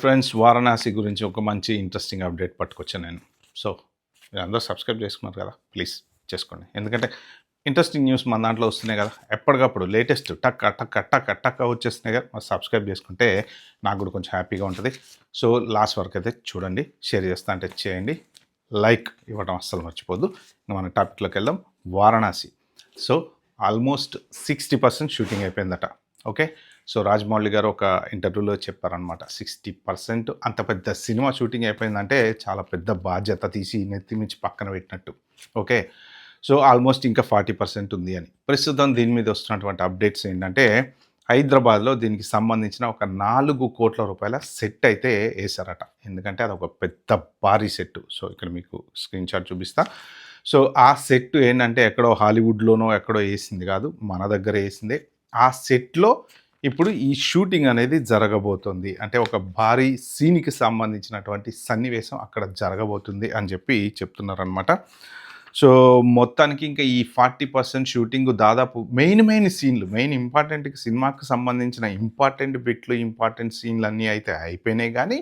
Friends, Varanasi గురించి ఒక మంచి ఇంట్రెస్టింగ్ అప్డేట్ పట్టుకొచ్చాను నేను. సో మీరందరూ సబ్స్క్రైబ్ చేసుకున్నారు కదా, ప్లీజ్ చేసుకోండి. ఎందుకంటే ఇంట్రెస్టింగ్ న్యూస్ మన దాంట్లో వస్తున్నాయి కదా, ఎప్పటికప్పుడు లేటెస్ట్ టక్ టక్ టక్ టక్ వచ్చేస్తున్నాయి కదా. మరి సబ్స్క్రైబ్ చేసుకుంటే నాకు కూడా కొంచెం హ్యాపీగా ఉంటుంది. సో లాస్ట్ వరకు అయితే చూడండి, షేర్ చేస్తా అంటే చేయండి, లైక్ ఇవ్వడం అస్సలు మర్చిపోద్దు. మన టాపిక్లోకి వెళ్దాం. వారణాసి. సో ఆల్మోస్ట్ 60% షూటింగ్ అయిపోయిందట. ఓకే, సో రాజమౌళి గారు ఒక ఇంటర్వ్యూలో చెప్పారనమాట, 60% అంత పెద్ద సినిమా షూటింగ్ అయిపోయిందంటే చాలా పెద్ద బాధ్యత తీసి నెత్తిమించి పక్కన పెట్టినట్టు. ఓకే, సో ఆల్మోస్ట్ ఇంకా 40% ఉంది అని. ప్రస్తుతం దీని మీద వస్తున్నటువంటి అప్డేట్స్ ఏంటంటే, హైదరాబాద్లో దీనికి సంబంధించిన ఒక 4 కోట్ల రూపాయల సెట్ అయితే వేశారట. ఎందుకంటే అది ఒక పెద్ద భారీ సెట్. సో ఇక్కడ మీకు స్క్రీన్ షాట్ చూపిస్తా. సో ఆ సెట్ ఏంటంటే ఎక్కడో హాలీవుడ్లోనో ఎక్కడో వేసింది కాదు, మన దగ్గర వేసిందే. ఆ సెట్లో ఇప్పుడు ఈ షూటింగ్ అనేది జరగబోతుంది. అంటే ఒక భారీ సీన్‌కి సంబంధించినటువంటి సన్నివేశం అక్కడ జరగబోతుంది అని చెప్పి చెప్తున్నారనమాట. సో మొత్తానికి ఇంకా ఈ 40% షూటింగ్ దాదాపు మెయిన్ సీన్‌లు, మెయిన్ ఇంపార్టెంట్ సినిమాకి సంబంధించిన ఇంపార్టెంట్ బిట్లు, ఇంపార్టెంట్ సీన్‌లు అన్నీ అయితే అయిపోయినాయి. కానీ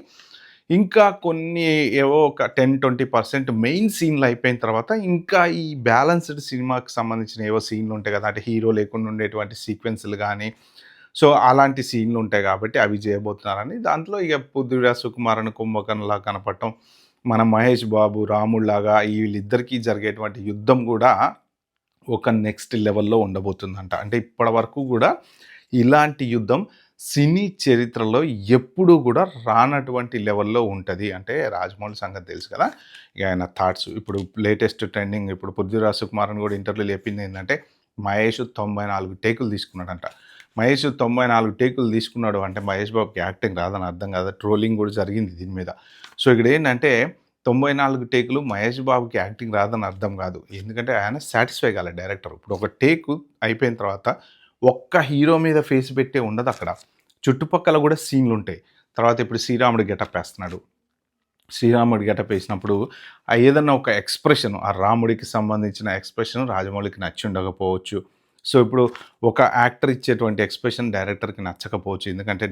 ఇంకా కొన్ని ఏవో ఒక 10-20% మెయిన్ సీన్‌లు అయిపోయిన తర్వాత ఇంకా ఈ బ్యాలెన్స్డ్ సినిమాకి సంబంధించిన ఏవో సీన్‌లు ఉంటాయి కదా, అంటే హీరో లేకుండా ఉండేటువంటి సీక్వెన్స్‌లు కానీ, సో అలాంటి సీన్‌లు ఉంటాయి కాబట్టి అవి చేయబోతున్నారని. దాంట్లో ఇక పృథ్వీరాజ్ సుకుమారన్ కుంభకర్ణలా కనపడటం, మన మహేష్ బాబు రాముడిలాగా వీళ్ళిద్దరికీ జరిగేటువంటి యుద్ధం కూడా ఒక నెక్స్ట్ లెవెల్‌లో ఉండబోతుందంట. అంటే ఇప్పటి వరకు కూడా ఇలాంటి యుద్ధం సినీ చరిత్రలో ఎప్పుడూ కూడా రానటువంటి లెవెల్‌లో ఉంటది. అంటే రాజమౌళి సంగతి తెలుసు కదా, ఇక ఆయన థాట్స్. ఇప్పుడు లేటెస్ట్ ట్రెండింగ్, ఇప్పుడు పృథ్వీరాజ్ సుకుమారన్ కూడా ఇంటర్వ్యూలో చెప్పింది ఏంటంటే, మహేష్ 94 టేకులు తీసుకున్నాడంట. మహేష్ 94 టేకులు తీసుకున్నాడు అంటే మహేష్ బాబుకి యాక్టింగ్ రాదని అర్థం కాదా. ట్రోలింగ్ కూడా జరిగింది దీని మీద. సో ఇక్కడ ఏంటంటే 94 టేకులు మహేష్ బాబుకి యాక్టింగ్ రాదని అర్థం కాదు. ఎందుకంటే ఆయన సాటిస్ఫై కాలే డైరెక్టర్. ఇప్పుడు ఒక టేకు అయిపోయిన తర్వాత ఒక్క హీరో మీద ఫేస్ పెట్టే ఉండదు అక్కడ, చుట్టుపక్కల కూడా సీన్లు ఉంటాయి. తర్వాత ఇప్పుడు శ్రీరాముడు గెటప్ వేస్తున్నాడు. శ్రీరాముడి గెటప్ వేసినప్పుడు ఏదన్నా ఒక ఎక్స్ప్రెషన్, ఆ రాముడికి సంబంధించిన ఎక్స్ప్రెషన్ రాజమౌళికి నచ్చి ఉండకపోవచ్చు. సో ఇప్పుడు ఒక యాక్టర్ ఇచ్చేటువంటి ఎక్స్ప్రెషన్ డైరెక్టర్కి నచ్చకపోవచ్చు. ఎందుకంటే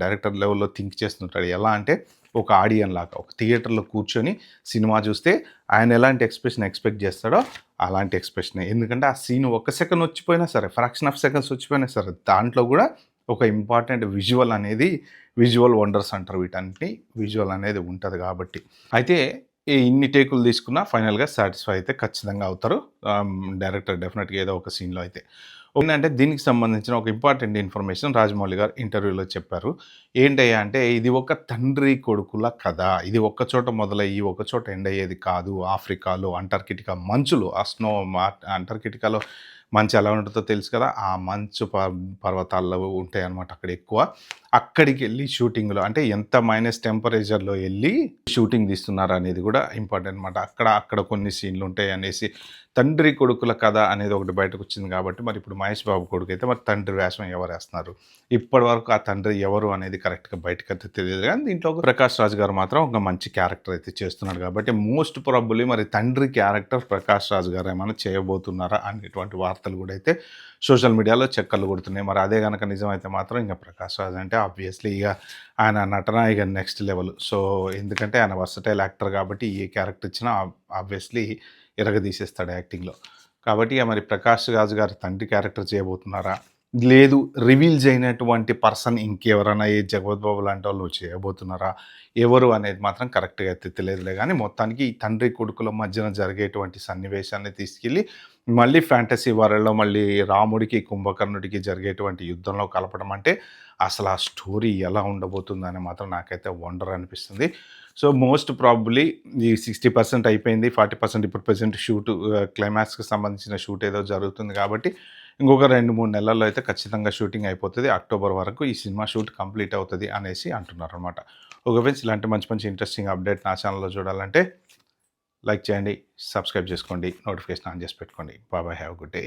డైరెక్టర్ లెవెల్లో థింక్ చేస్తుంటాడు. ఎలా అంటే ఒక ఆడియన్ లాగా, ఒక థియేటర్లో కూర్చొని సినిమా చూస్తే ఆయన ఎలాంటి ఎక్స్ప్రెషన్ ఎక్స్పెక్ట్ చేస్తాడో అలాంటి ఎక్స్ప్రెషనే. ఎందుకంటే ఆ సీన్ 1 సెకండ్ వచ్చిపోయినా సరే, ఫ్రాక్షన్ ఆఫ్ సెకండ్స్ వచ్చిపోయినా సరే, దాంట్లో కూడా ఒక ఇంపార్టెంట్ విజువల్ అనేది, విజువల్ వండర్స్ అంటారు వీటన్నిటిని, విజువల్ అనేది ఉంటుంది కాబట్టి. అయితే ఇన్ని టేకులు తీసుకున్నా ఫైనల్గా సాటిస్ఫై అయితే ఖచ్చితంగా అవుతారు డైరెక్టర్, డెఫినెట్గా ఏదో ఒక సీన్లో అయితే. ఏంటంటే దీనికి సంబంధించిన ఒక ఇంపార్టెంట్ ఇన్ఫర్మేషన్ రాజమౌళి గారు ఇంటర్వ్యూలో చెప్పారు. ఏంటయ్యా అంటే, ఇది ఒక తండ్రి కొడుకుల కథ. ఇది ఒక్క చోట మొదలయ్యి ఒక చోట ఎండ్ అయ్యేది కాదు. ఆఫ్రికాలో అంటార్కిటికా మంచులు, ఆ స్నో అంటార్కిటికాలో మంచు ఎలా ఉంటుందో తెలుసు కదా, ఆ మంచు పర్వతాల్లో ఉంటాయి అన్నమాట అక్కడ ఎక్కువ. అక్కడికి వెళ్ళి షూటింగ్లో, అంటే ఎంత మైనస్ టెంపరేచర్లో వెళ్ళి షూటింగ్ తీస్తున్నారు అనేది కూడా ఇంపార్టెంట్ అనమాట. అక్కడ కొన్ని సీన్లు ఉంటాయి అనేసి. తండ్రి కొడుకుల కథ అనేది ఒకటి బయటకు వచ్చింది కాబట్టి, మరి ఇప్పుడు మహేష్ బాబు కొడుకు అయితే మరి తండ్రి వేషం ఎవరు వేస్తున్నారు, ఇప్పటి వరకు ఆ తండ్రి ఎవరు అనేది కరెక్ట్గా బయటకైతే తెలియదు. కానీ దీంట్లో ప్రకాష్ రాజ్ గారు మాత్రం ఒక మంచి క్యారెక్టర్ అయితే చేస్తున్నాడు కాబట్టి మోస్ట్ ప్రాబబ్లీ మరి తండ్రి క్యారెక్టర్ ప్రకాష్ రాజ్ గారు ఏమైనా చేయబోతున్నారా అనేటువంటి వార్తలు కూడా అయితే సోషల్ మీడియాలో చక్కర్లు కొడుతున్నాయి. మరి అదే కనుక నిజమైతే మాత్రం ఇంకా ప్రకాష్ రాజ్ అంటే ఆబ్వియస్లీ ఇక ఆయన నటన ఇక నెక్స్ట్ లెవెల్. సో ఎందుకంటే ఆయన వర్సటైల్ యాక్టర్ కాబట్టి ఏ క్యారెక్టర్ ఇచ్చినా ఆబ్వియస్లీ ఎరగదీసేస్తాడు యాక్టింగ్లో. కాబట్టి ఇక మరి ప్రకాష్ రాజ్ గారు తండ్రి క్యారెక్టర్ చేయబోతున్నారా, లేదు రివీల్ చేయనటువంటి పర్సన్ ఇంకెవరైనా ఏ జగపత్ బాబు లాంటి వాళ్ళు చేయబోతున్నారా, ఎవరు అనేది మాత్రం కరెక్ట్గా అయితే తెలియదులే. కానీ మొత్తానికి ఈ తండ్రి కొడుకుల మధ్యన జరిగేటువంటి సన్నివేశాన్ని తీసుకెళ్ళి మళ్ళీ ఫ్యాంటసీ వరల్డ్లో మళ్ళీ రాముడికి కుంభకర్ణుడికి జరిగేటువంటి యుద్ధంలో కలపడం అంటే అసలు ఆ స్టోరీ ఎలా ఉండబోతుందని మాత్రం నాకైతే వండర్ అనిపిస్తుంది. సో మోస్ట్ ప్రాబబ్లీ ఈ 60% అయిపోయింది, 40% ఇప్పుడు ప్రెజెంట్ షూట్ క్లైమాక్స్కి సంబంధించిన షూట్ ఏదో జరుగుతుంది కాబట్టి ఇంకొక 2-3 నెలల్లో అయితే ఖచ్చితంగా షూటింగ్ అయిపోతుంది. అక్టోబర్ వరకు ఈ సినిమా షూట్ కంప్లీట్ అవుతుంది అనేసి అంటున్నారు అనమాట. ఓకే ఫ్రెండ్స్, ఇలాంటి మంచి ఇంట్రెస్టింగ్ అప్డేట్ నా ఛానల్లో చూడాలంటే లైక్ చేయండి, సబ్స్క్రైబ్ చేసుకోండి, నోటిఫికేషన్ ఆన్ చేసి పెట్టుకోండి. Bye, have good day.